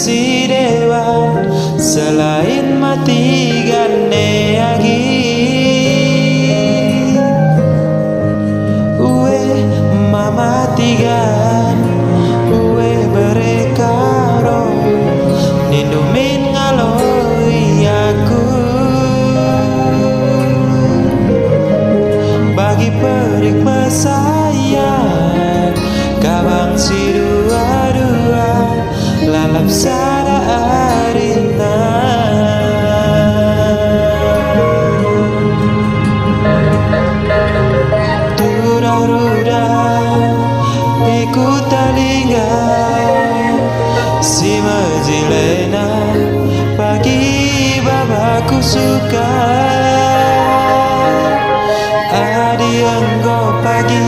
si dewa selain mati gane lagi. Uwe mama tigan uwe berekaro nindumin ngaloi aku bagi perik mesayang kabang si dua-dua lalap sada arina Tuda-ruda ikut talingan si majilena pagi babaku suka adi engkau pagi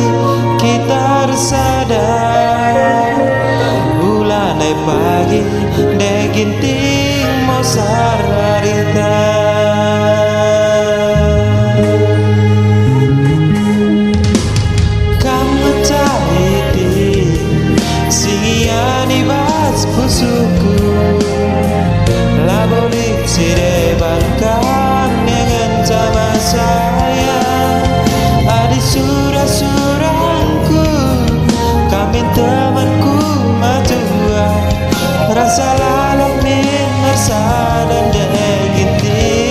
kita sadar bulan pagi deginting mau sararita kamu cahiti singiani bas pusuku labolik si debankan dengan sama saya adi surah-surahku kami temanku matua rasa lalap mersa dan deginti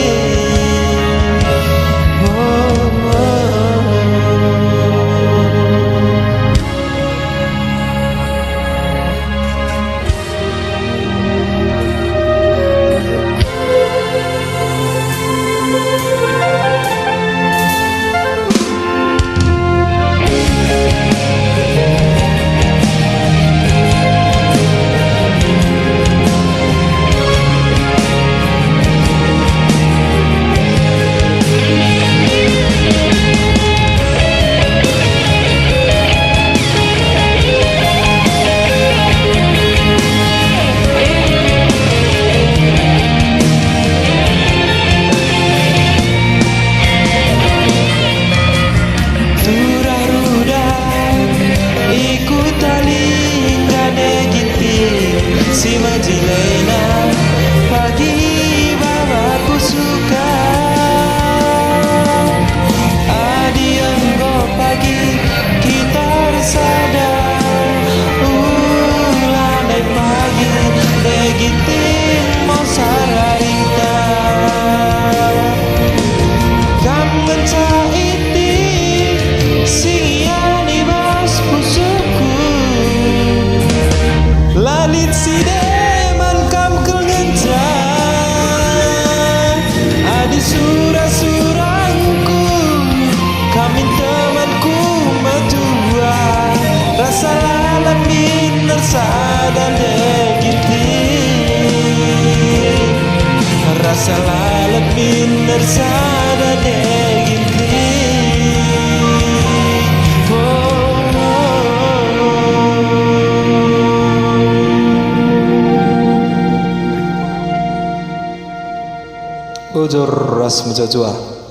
si majilena pagi babaku suka adi engkau pagi kita sadar ulanai pagi degiting mau sararita kam mencaiti singiani bas pusuku lalit si deman kam kelencan adi surah-surahku kami temanku matua rasa lalap minersa dan degiti rasa lalap minersa dan degiti Ujur ras menjajua